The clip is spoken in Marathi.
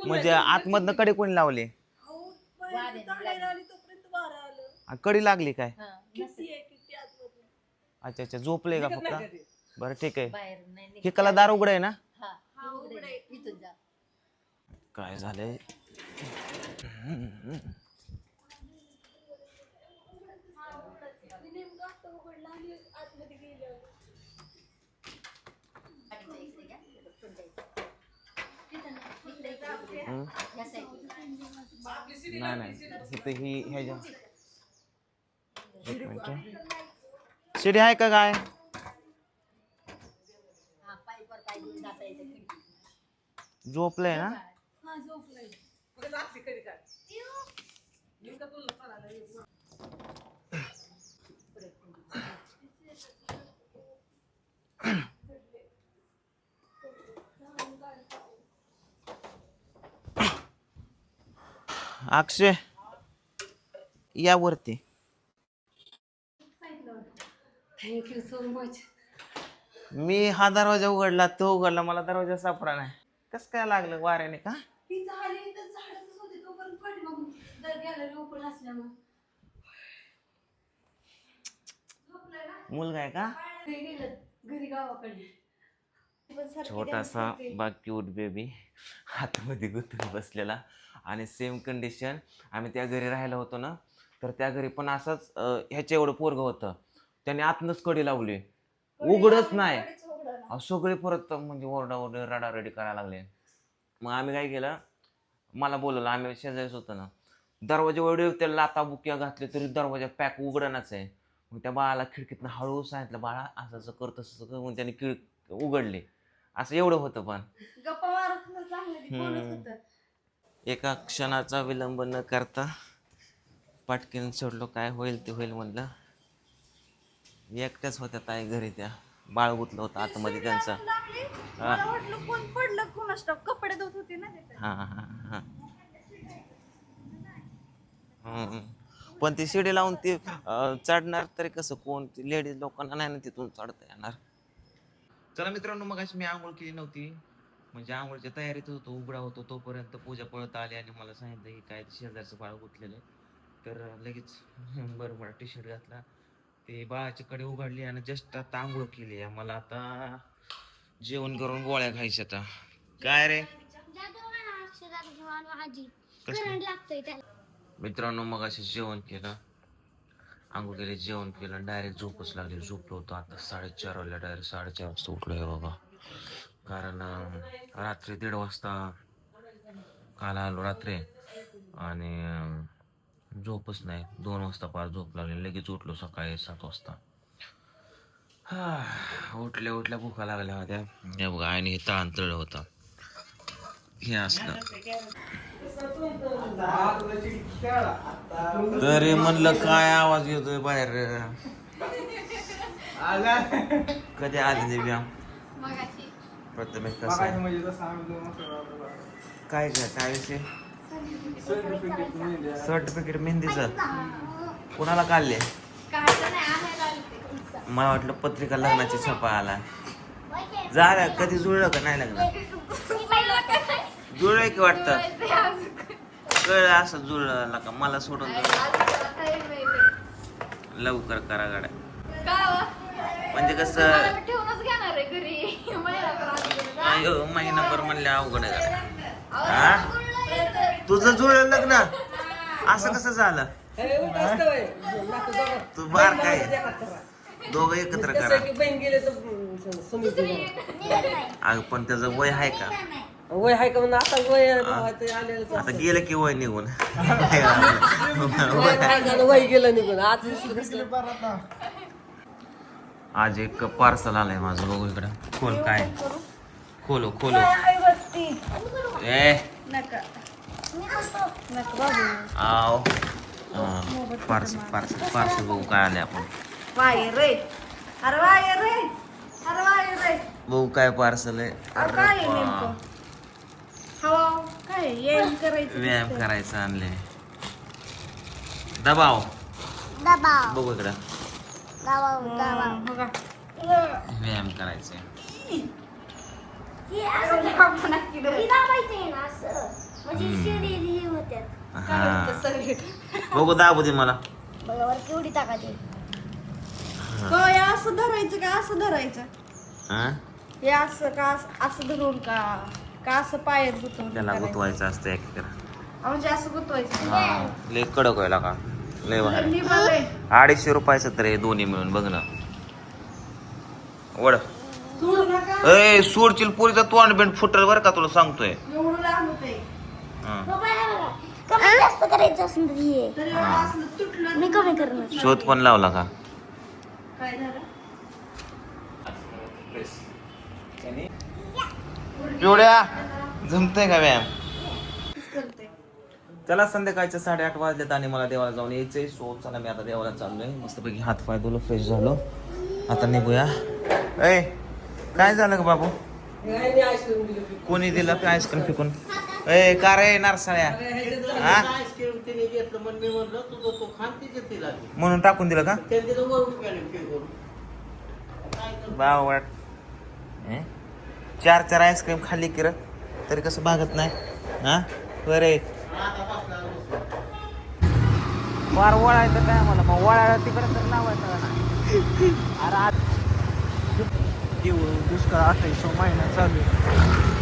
म्हणजे आतमधनं कडे कोणी लावले कडी लागली काय अच्छा अच्छा झोपले का फक्त बरं ठीक आहे हिकाला दार उघड आहे ना काय झालंय नाही नाही इथे ही ह्याच्या एक मिनिट शिडी आहे का काय झोपलंय ना अक्षय या वरती थँक्यू सो मच मी हा दरवाजा उघडला तो उघडला मला दरवाजा सापडा नाही कस काय लागलं वाऱ्याने का मुलगा आहे का घरी गावाकडे छोटासा क्यूट बेबी हातामध्ये गुंतून बसलेला आणि सेम कंडिशन आम्ही त्या घरी राहायला होतो ना तर त्या घरी पण असंच ह्याच्या एवढं पोरगं होतं त्याने आतनच कडी लावली उघडच नाही सगळे परत म्हणजे ओरडा रडारडी करायला लागले मग आम्ही काय केलं मला बोलवलं आम्ही शेजारीच होतो ना दरवाजा एवढे त्याला लाता बुक्या घातले तरी दरवाजा पॅक उघडणाच आहे मग त्या बाळाला खिडकीतनं हळू सांगितलं बाळा असं असं कर तसं कर मग त्याने उघडले असं एवढं होतं पण एका क्षणाचा विलंब न करता पटकन सोडलो काय होईल ते होईल म्हणलं एकट्याच होत्या ताई घरी त्या बाळ गुतलं होतं आतमध्ये त्यांचं कपडे धुत होते ना पण ती शिडी लावून ती चढणार तरी कसं कोण लेडीज लोकांना नाही ना तिथून चढता येणार चला मित्रांनो मग अशी मी आंघोळ केली नव्हती म्हणजे आंघोळच्या तयारीत होतो उघडा होतो तोपर्यंत पूजा पळत आली आणि मला सांगितलं की काय शेजारचं बाळ गुतलेलं तर लगेच बरं टी शर्ट घातला ते बाळाची कडे उघडली आणि जस्ट आता आंघोळ केली आहे मला आता जेवण करून गोळ्या खायच्या आता काय रे मित्रांनो मग असे जेवण केलं आंघोळ केले जेवण केलं डायरेक्ट झोपच लागली झोपलो होतो आता 4:30 वाजल्या डायरेक्ट 4:30 वाजता उठलोय बाबा कारण रात्री 1:30 वाजता काल आलो रात्री आणि झोपच नाही 2 वाजता पार झोप लागली लगेच उठलो सकाळी 7 वाजता उठल्या भुका लागल्या होत्या हे बघा आणि हे तळण तळलं होतं हे असलं तरी म्हणलं काय आवाज येतोय बाहेर कधी आले दिव्या प्रथमेश काय विषय सर्टिफिकेट मेहंदीचं कोणाला काढले मला वाटलं पत्रिका लग्नाची छपा आला झालं कधी जुळलं का नाही लग्न जुळलं की वाटतं कळलं असं जुळलं का मला सोडून लवकर करा गाड्या म्हणजे कसं महिनाभर म्हणले अवघड आहे गाड्या तुझं जुळलं लग्न असं कसं झालं तू बार काय दोघं एकत्र करा पण त्याचं वय आहे का वय आहे का म्हणून आता वय आता गेलं की वय निघून वय गेलं निघून आज एक पार्सल आलंय माझं बघू इकडं खोल काय खोलो आव पार्सल बघू काय आले आपण बघू काय पार्सल आहे व्यायाम करायचं आणले दबाव बघू इकडं व्यायाम करायचे हा बघू दाबू दे मला. केवढी ताकद आहे. काय असं धरायचं का असं धरायचं? हा? हे असं का असं धरून का का असं पायात गुतवून त्याला करायचं? गुतवायचं असतं एक तर. म्हणजे असं गुतवायचं. हा लय कडक व्हायला का लय भारी. मी बघाय 250 रुपयाचं तर हे दोन्ही मिळून बघ ना. वड सोडू नका. ए सोडशील पोरीचा तोंड बिंड फुटल बरं का तुला सांगतोय. एवढं लांब होतंय. हा. बाबा हे बघा. कमी जास्त करायचं असेल तर ये. तरी एवढं असलं तुटलं. मी कमी करणार. शोध पण लावला का? काय झालं? पिवड्या जमतंय का व्यायाम? करते. चला संध्याकाळच्या 8:30 वाजलेत आणि मला देवाला जाऊन यायचंय. सो चला मी आता देवाला चाललोय. मस्तपैकी हात पाय धुलो फ्रेश झालो. आता निघूया. ए काय झालं ग बाबू? आईस्क्रीम दिली. कोणी दिलं का आईस्क्रीम फेकून? ए का रे नारसाळ्या हा? आईस्क्रीम तिने घेतलं म्हणून मी म्हणलं तुझं तो खान तिचे तिला दे. म्हणून टाकून दिलं का? त्यांनी दिलं वर रुपयाने पे करून. बावट 4 आईस्क्रीम खाल्ली की र तरी कसं भागत नाही हा बरे वार वळायचं काय मला मग वळायला तिकडे तर लावायचं का नाही? अरे आज दुष्काळ 28 महिना चालू आहे.